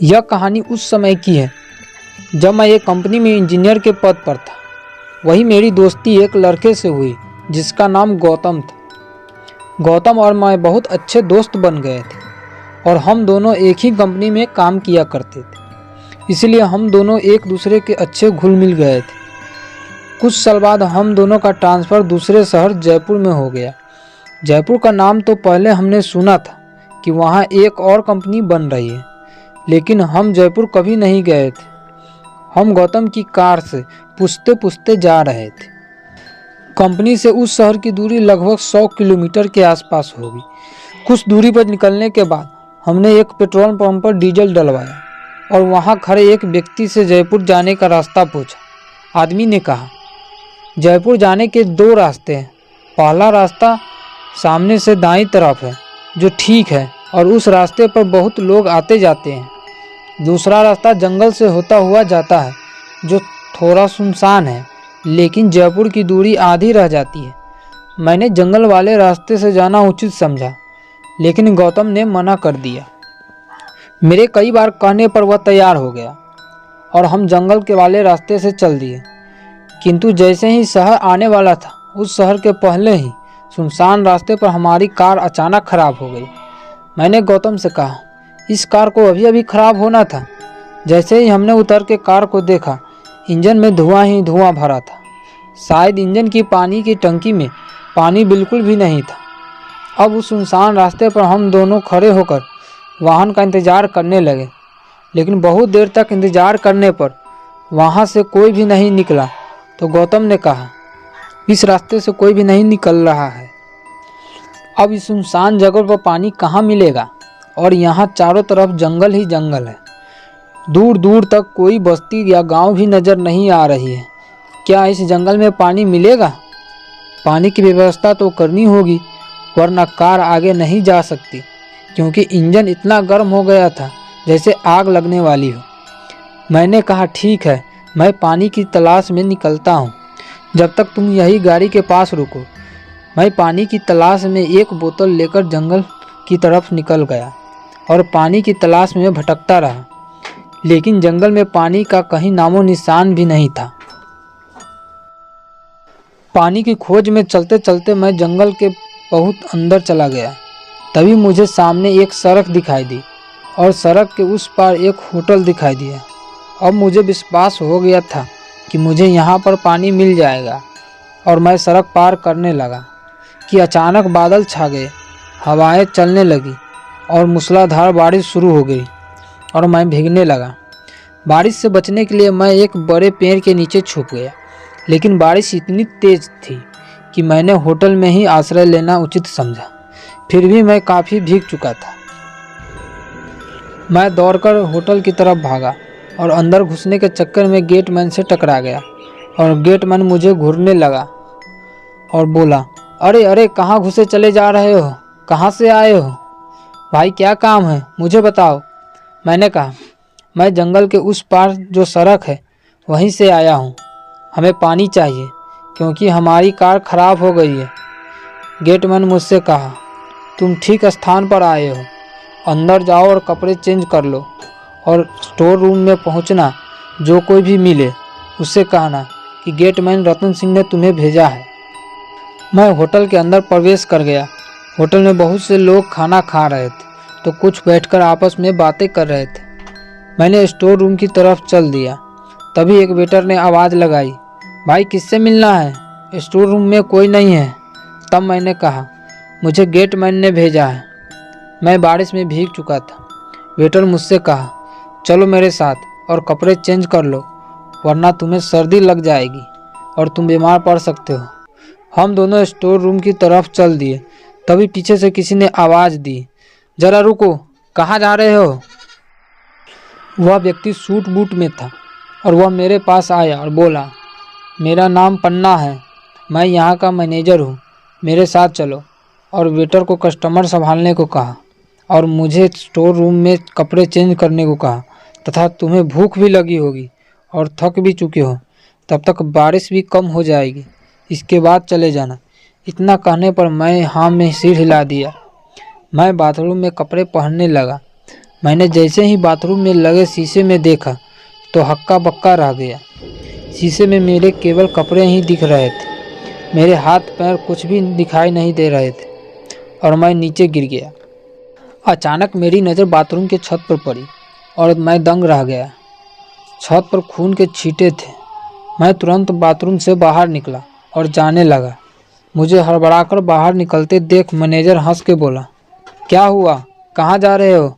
यह कहानी उस समय की है जब मैं एक कंपनी में इंजीनियर के पद पर था। वही मेरी दोस्ती एक लड़के से हुई जिसका नाम गौतम था। गौतम और मैं बहुत अच्छे दोस्त बन गए थे और हम दोनों एक ही कंपनी में काम किया करते थे, इसलिए हम दोनों एक दूसरे के अच्छे घुल मिल गए थे। कुछ साल बाद हम दोनों का ट्रांसफ़र दूसरे शहर जयपुर में हो गया। जयपुर का नाम तो पहले हमने सुना था कि वहाँ एक और कंपनी बन रही है, लेकिन हम जयपुर कभी नहीं गए थे। हम गौतम की कार से पूछते पूछते जा रहे थे। कंपनी से उस शहर की दूरी लगभग 100 किलोमीटर के आसपास होगी। कुछ दूरी पर निकलने के बाद हमने एक पेट्रोल पंप पर डीजल डलवाया और वहाँ खड़े एक व्यक्ति से जयपुर जाने का रास्ता पूछा। आदमी ने कहा, जयपुर जाने के 2 रास्ते हैं। पहला रास्ता सामने से दाईं तरफ है जो ठीक है और उस रास्ते पर बहुत लोग आते जाते हैं। दूसरा रास्ता जंगल से होता हुआ जाता है जो थोड़ा सुनसान है, लेकिन जयपुर की दूरी आधी रह जाती है। मैंने जंगल वाले रास्ते से जाना उचित समझा, लेकिन गौतम ने मना कर दिया। मेरे कई बार कहने पर वह तैयार हो गया और हम जंगल के वाले रास्ते से चल दिए। किंतु जैसे ही शहर आने वाला था, उस शहर के पहले ही सुनसान रास्ते पर हमारी कार अचानक खराब हो गई। मैंने गौतम से कहा, इस कार को अभी अभी खराब होना था। जैसे ही हमने उतर के कार को देखा, इंजन में धुआं ही धुआं भरा था। शायद इंजन की पानी की टंकी में पानी बिल्कुल भी नहीं था। अब उस सुनसान रास्ते पर हम दोनों खड़े होकर वाहन का इंतज़ार करने लगे, लेकिन बहुत देर तक इंतज़ार करने पर वहाँ से कोई भी नहीं निकला। तो गौतम ने कहा, इस रास्ते से कोई भी नहीं निकल रहा है। अब इस सुनसान जगह पर पानी कहाँ मिलेगा, और यहाँ चारों तरफ जंगल ही जंगल है। दूर दूर तक कोई बस्ती या गांव भी नज़र नहीं आ रही है। क्या इस जंगल में पानी मिलेगा? पानी की व्यवस्था तो करनी होगी, वरना कार आगे नहीं जा सकती, क्योंकि इंजन इतना गर्म हो गया था जैसे आग लगने वाली हो। मैंने कहा, ठीक है, मैं पानी की तलाश में निकलता हूँ, जब तक तुम यही गाड़ी के पास रुको। मैं पानी की तलाश में एक बोतल लेकर जंगल की तरफ निकल गया और पानी की तलाश में भटकता रहा, लेकिन जंगल में पानी का कहीं नामो निशान भी नहीं था। पानी की खोज में चलते चलते मैं जंगल के बहुत अंदर चला गया। तभी मुझे सामने एक सड़क दिखाई दी और सड़क के उस पार एक होटल दिखाई दिया। अब मुझे विश्वास हो गया था कि मुझे यहाँ पर पानी मिल जाएगा, और मैं सड़क पार करने लगा कि अचानक बादल छा गए, हवाएं चलने लगी और मूसलाधार बारिश शुरू हो गई और मैं भीगने लगा। बारिश से बचने के लिए मैं एक बड़े पेड़ के नीचे छुप गया, लेकिन बारिश इतनी तेज थी कि मैंने होटल में ही आश्रय लेना उचित समझा। फिर भी मैं काफ़ी भीग चुका था। मैं दौड़कर होटल की तरफ भागा और अंदर घुसने के चक्कर में गेटमैन से टकरा गया और गेटमैन मुझे घूरने लगा और बोला, अरे अरे, कहाँ घुसे चले जा रहे हो? कहाँ से आए हो? भाई, क्या काम है, मुझे बताओ। मैंने कहा, मैं जंगल के उस पार जो सड़क है वहीं से आया हूँ। हमें पानी चाहिए क्योंकि हमारी कार खराब हो गई है। गेटमैन मुझसे कहा, तुम ठीक स्थान पर आए हो। अंदर जाओ और कपड़े चेंज कर लो और स्टोर रूम में पहुँचना। जो कोई भी मिले उससे कहना कि गेटमैन रतन सिंह ने तुम्हें भेजा है। मैं होटल के अंदर प्रवेश कर गया। होटल में बहुत से लोग खाना खा रहे थे, तो कुछ बैठकर आपस में बातें कर रहे थे। मैंने स्टोर रूम की तरफ चल दिया। तभी एक वेटर ने आवाज़ लगाई, भाई, किससे मिलना है? स्टोर रूम में कोई नहीं है। तब मैंने कहा, मुझे गेटमैन ने भेजा है। मैं बारिश में भीग चुका था। वेटर मुझसे कहा, चलो मेरे साथ और कपड़े चेंज कर लो, वरना तुम्हें सर्दी लग जाएगी और तुम बीमार पड़ सकते हो। हम दोनों स्टोर रूम की तरफ चल दिए। तभी पीछे से किसी ने आवाज़ दी, जरा रुको, कहाँ जा रहे हो? वह व्यक्ति सूट बूट में था और वह मेरे पास आया और बोला, मेरा नाम पन्ना है, मैं यहाँ का मैनेजर हूँ, मेरे साथ चलो। और वेटर को कस्टमर संभालने को कहा और मुझे स्टोर रूम में कपड़े चेंज करने को कहा, तथा तुम्हें भूख भी लगी होगी और थक भी चुके हो, तब तक बारिश भी कम हो जाएगी, इसके बाद चले जाना। इतना कहने पर मैं हाँ में सिर हिला दिया। मैं बाथरूम में कपड़े पहनने लगा। मैंने जैसे ही बाथरूम में लगे शीशे में देखा तो हक्का बक्का रह गया। शीशे में मेरे केवल कपड़े ही दिख रहे थे, मेरे हाथ पैर कुछ भी दिखाई नहीं दे रहे थे और मैं नीचे गिर गया। अचानक मेरी नज़र बाथरूम के छत पर पड़ी और मैं दंग रह गया। छत पर खून के छींटे थे। मैं तुरंत बाथरूम से बाहर निकला और जाने लगा। मुझे हड़बड़ाकर बाहर निकलते देख मैनेजर हंस के बोला, क्या हुआ, कहाँ जा रहे हो?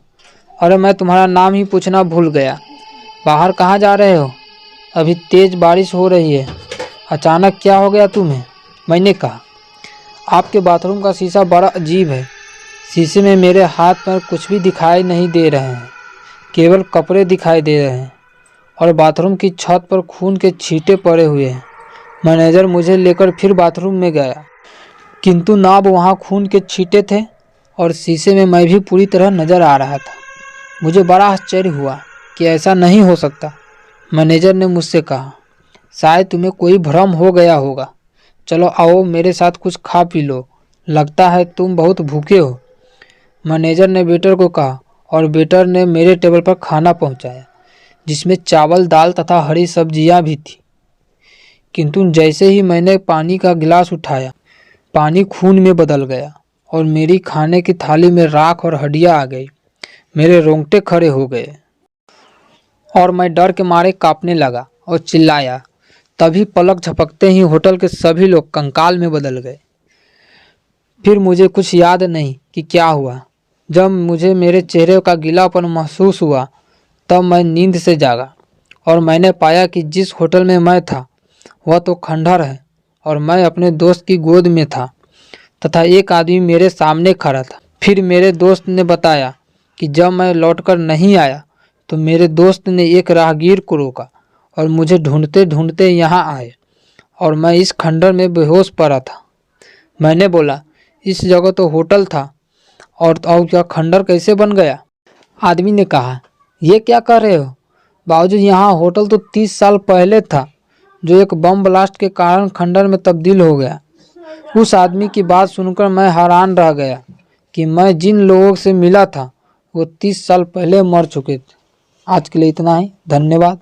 अरे मैं तुम्हारा नाम ही पूछना भूल गया। बाहर कहाँ जा रहे हो? अभी तेज़ बारिश हो रही है। अचानक क्या हो गया तुम्हें? मैंने कहा, आपके बाथरूम का शीशा बड़ा अजीब है। शीशे में मेरे हाथ पैर कुछ भी दिखाई नहीं दे रहे हैं, केवल कपड़े दिखाई दे रहे हैं और बाथरूम की छत पर खून के छींटे पड़े हुए हैं। मैनेजर मुझे लेकर फिर बाथरूम में गया, किंतु ना वहाँ खून के छींटे थे और शीशे में मैं भी पूरी तरह नज़र आ रहा था। मुझे बड़ा आश्चर्य हुआ कि ऐसा नहीं हो सकता। मैनेजर ने मुझसे कहा, शायद तुम्हें कोई भ्रम हो गया होगा। चलो आओ मेरे साथ कुछ खा पी लो, लगता है तुम बहुत भूखे हो। मैनेजर ने वेटर को कहा और वेटर ने मेरे टेबल पर खाना पहुंचाया, जिसमें चावल, दाल तथा हरी सब्जियां भी थी। किंतु जैसे ही मैंने पानी का गिलास उठाया, पानी खून में बदल गया और मेरी खाने की थाली में राख और हड्डियां आ गई। मेरे रोंगटे खड़े हो गए और मैं डर के मारे कांपने लगा और चिल्लाया। तभी पलक झपकते ही होटल के सभी लोग कंकाल में बदल गए। फिर मुझे कुछ याद नहीं कि क्या हुआ। जब मुझे मेरे चेहरे का गीलापन महसूस हुआ तब मैं नींद से जागा और मैंने पाया कि जिस होटल में मैं था वह तो खंडहर है और मैं अपने दोस्त की गोद में था तथा एक आदमी मेरे सामने खड़ा था। फिर मेरे दोस्त ने बताया कि जब मैं लौटकर नहीं आया तो मेरे दोस्त ने एक राहगीर को रोका और मुझे ढूंढते ढूंढते यहाँ आए और मैं इस खंडहर में बेहोश पड़ा था। मैंने बोला, इस जगह तो होटल था और क्या खंडहर कैसे बन गया? आदमी ने कहा, ये क्या कर रहे हो बाबूजी, यहाँ होटल तो 30 साल पहले था, जो एक बम ब्लास्ट के कारण खंडहर में तब्दील हो गया। उस आदमी की बात सुनकर मैं हैरान रह गया कि मैं जिन लोगों से मिला था वो 30 साल पहले मर चुके थे। आज के लिए इतना ही, धन्यवाद।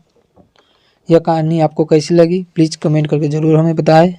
यह कहानी आपको कैसी लगी प्लीज़ कमेंट करके ज़रूर हमें बताएं।